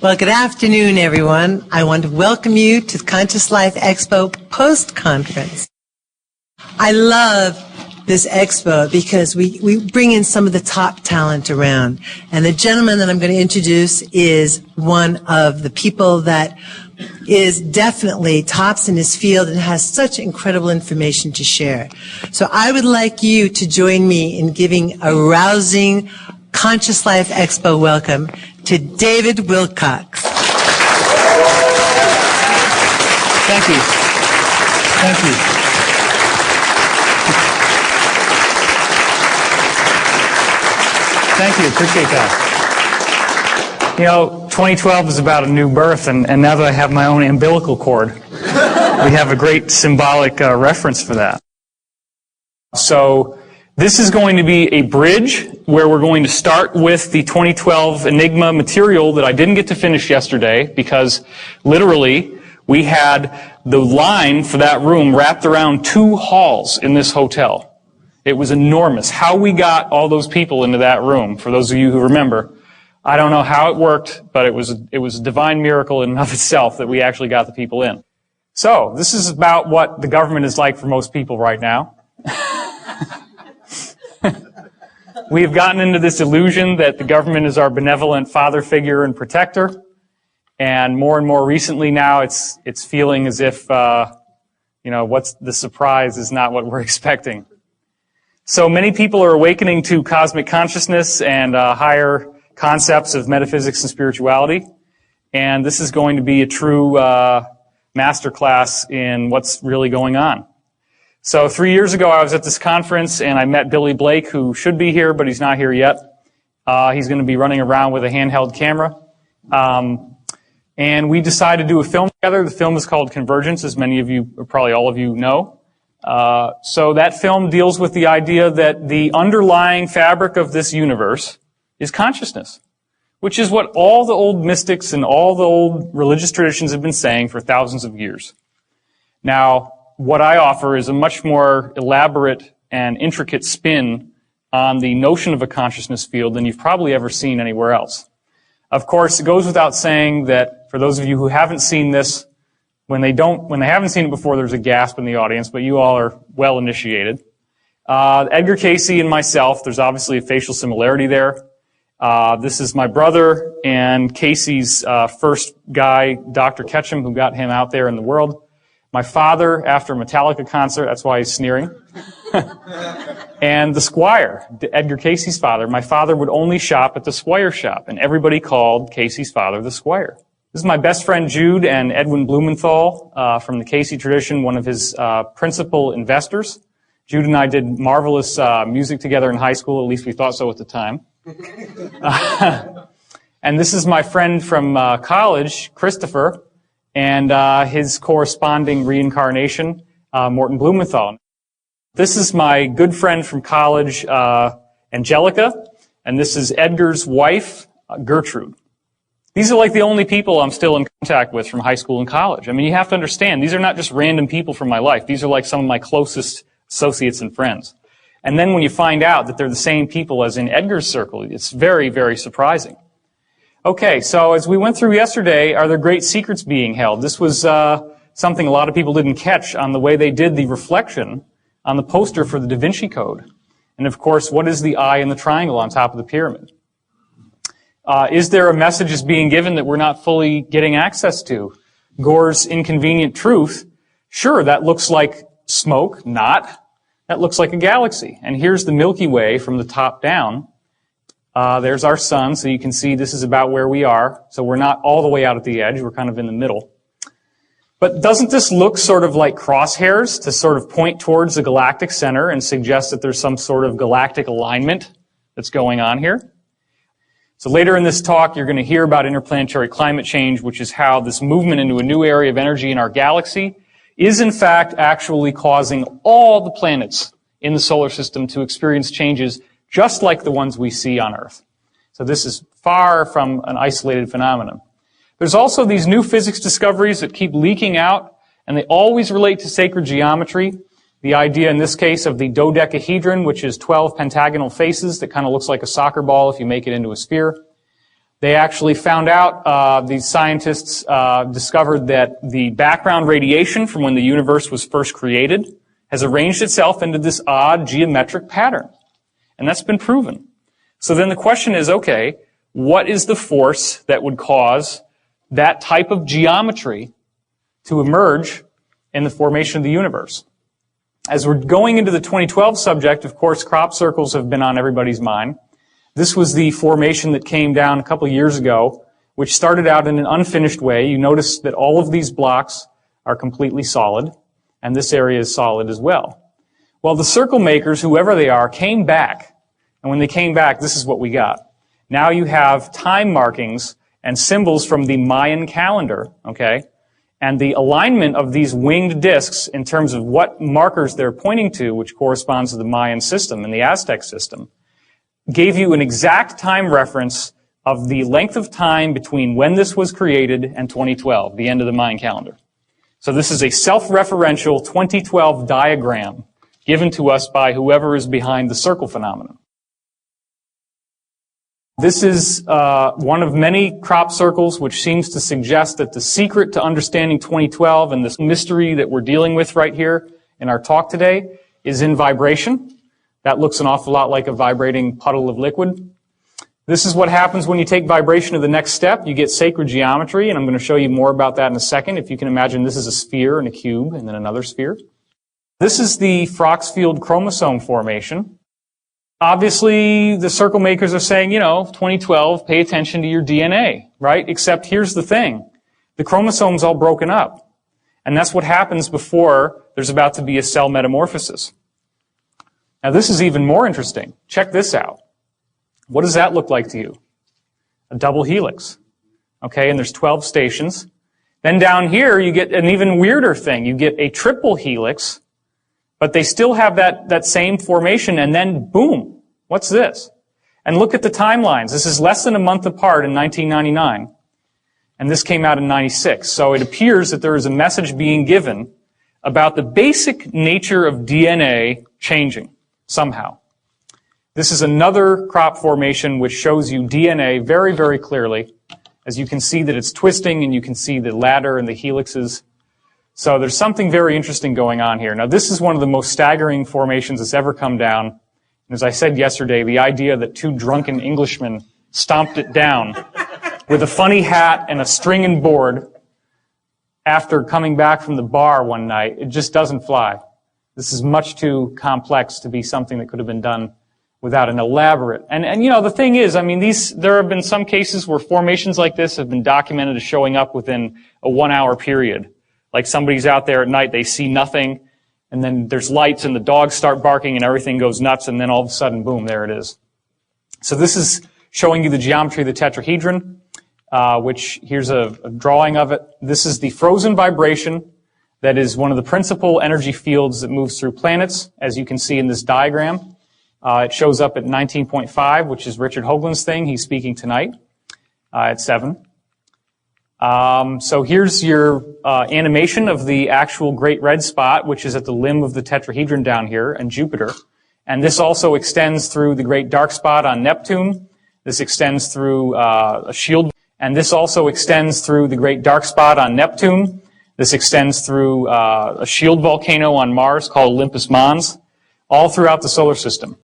Well, good afternoon, everyone. I want to welcome you to the Conscious Life Expo post-conference. I love this expo because we bring in some of the top talent around. And the gentleman that I'm going to introduce is one of the people that is definitely tops in his field and has such incredible information to share. So I would like you to join me in giving a rousing Conscious Life Expo welcome to David Wilcock. Thank you. Thank you. Thank you. Appreciate that. You know, 2012 is about a new birth, and now that I have my own umbilical cord, we have a great symbolic reference for that. So this is going to be a bridge where we're going to start with the 2012 Enigma material that I didn't get to finish yesterday because literally we had the line for that room wrapped around 2 halls in this hotel. It was enormous. How we got all those people into that room, for those of you who remember, I don't know how it worked, but it was a divine miracle in and of itself that we actually got the people in. So, this is about what the government is like for most people right now. We've gotten into this illusion that the government is our benevolent father figure and protector, and more recently now it's feeling as if, what's the surprise is not what we're expecting. So many people are awakening to cosmic consciousness and higher concepts of metaphysics and spirituality. And this is going to be a true masterclass in what's really going on. So 3 years ago, I was at this conference and I met Billy Blake, who should be here, but he's not here yet. He's going to be running around with a handheld camera. And we decided to do a film together. The film is called Convergence, as many of you, or probably all of you know. So that film deals with the idea that the underlying fabric of this universe is consciousness, which is what all the old mystics and all the old religious traditions have been saying for thousands of years. Now, what I offer is a much more elaborate and intricate spin on the notion of a consciousness field than you've probably ever seen anywhere else. Of course, it goes without saying that for those of you who haven't seen this, when they haven't seen it before, there's a gasp in the audience, but you all are well initiated. Edgar Cayce and myself, there's obviously a facial similarity there. This is my brother and Casey's first guy, Dr. Ketchum, who got him out there in the world. My father, after a Metallica concert, that's why he's sneering. And the Squire, Edgar Cayce's father. My father would only shop at the Squire shop, and everybody called Cayce's father the Squire. This is my best friend Jude and Edwin Blumenthal from the Cayce tradition, one of his principal investors. Jude and I did marvelous music together in high school, at least we thought so at the time. And this is my friend from college, Christopher, and his corresponding reincarnation, Morton Blumenthal. This is my good friend from college, Angelica, and this is Edgar's wife, Gertrude. These are like the only people I'm still in contact with from high school and college. I mean, you have to understand, these are not just random people from my life. These are like some of my closest associates and friends. And then when you find out that they're the same people as in Edgar's circle, it's very, very surprising. Okay, so as we went through yesterday, are there great secrets being held? This was something a lot of people didn't catch on the way they did the reflection on the poster for the Da Vinci Code. And of course, what is the eye and the triangle on top of the pyramid? Is there a message is being given that we're not fully getting access to? Gore's inconvenient truth, sure, that looks like smoke, not. That looks like a galaxy. And here's the Milky Way from the top down. There's our sun, so you can see this is about where we are. So we're not all the way out at the edge, we're kind of in the middle. But doesn't this look sort of like crosshairs to sort of point towards the galactic center and suggest that there's some sort of galactic alignment that's going on here? So later in this talk, you're going to hear about interplanetary climate change, which is how this movement into a new area of energy in our galaxy is in fact actually causing all the planets in the solar system to experience changes just like the ones we see on Earth. So this is far from an isolated phenomenon. There's also these new physics discoveries that keep leaking out, and they always relate to sacred geometry. The idea in this case of the dodecahedron, which is 12 pentagonal faces that kind of looks like a soccer ball if you make it into a sphere. They actually found out, these scientists discovered that the background radiation from when the universe was first created has arranged itself into this odd geometric pattern. And that's been proven. So then the question is, okay, what is the force that would cause that type of geometry to emerge in the formation of the universe? As we're going into the 2012 subject, of course, crop circles have been on everybody's mind. This was the formation that came down a couple years ago, which started out in an unfinished way. You notice that all of these blocks are completely solid, and this area is solid as well. Well, the circle makers, whoever they are, came back. And when they came back, this is what we got. Now you have time markings and symbols from the Mayan calendar, okay? And the alignment of these winged discs in terms of what markers they're pointing to, which corresponds to the Mayan system and the Aztec system, gave you an exact time reference of the length of time between when this was created and 2012, the end of the Mayan calendar. So this is a self-referential 2012 diagram given to us by whoever is behind the circle phenomenon. This is one of many crop circles which seems to suggest that the secret to understanding 2012 and this mystery that we're dealing with right here in our talk today is in vibration. That looks an awful lot like a vibrating puddle of liquid. This is what happens when you take vibration to the next step. You get sacred geometry, and I'm going to show you more about that in a second. If you can imagine, this is a sphere and a cube and then another sphere. This is the Froxfield chromosome formation. Obviously, the circle makers are saying, 2012, pay attention to your DNA, right? Except here's the thing. The chromosome's all broken up. And that's what happens before there's about to be a cell metamorphosis. Now, this is even more interesting. Check this out. What does that look like to you? A double helix. Okay, and there's 12 stations. Then down here, you get an even weirder thing. You get a triple helix, but they still have that same formation, and then boom, what's this? And look at the timelines. This is less than a month apart in 1999, and this came out in 96. So it appears that there is a message being given about the basic nature of DNA changing somehow. This is another crop formation which shows you DNA very, very clearly, as you can see that it's twisting, and you can see the ladder and the helixes. So there's something very interesting going on here. Now, this is one of the most staggering formations that's ever come down. And as I said yesterday, the idea that two drunken Englishmen stomped it down with a funny hat and a string and board after coming back from the bar one night, it just doesn't fly. This is much too complex to be something that could have been done without an elaborate. And the thing is, there have been some cases where formations like this have been documented as showing up within a 1 hour period. Like somebody's out there at night, they see nothing, and then there's lights and the dogs start barking and everything goes nuts, and then all of a sudden, boom, there it is. So this is showing you the geometry of the tetrahedron, which here's a drawing of it. This is the frozen vibration that is one of the principal energy fields that moves through planets, as you can see in this diagram. It shows up at 19.5, which is Richard Hoagland's thing. He's speaking tonight at 7. So here's your animation of the actual great red spot, which is at the limb of the tetrahedron down here, and Jupiter. And this also extends through the great dark spot on Neptune. This extends through a shield. And this also extends through the great dark spot on Neptune. This extends through a shield volcano on Mars called Olympus Mons, all throughout the solar system.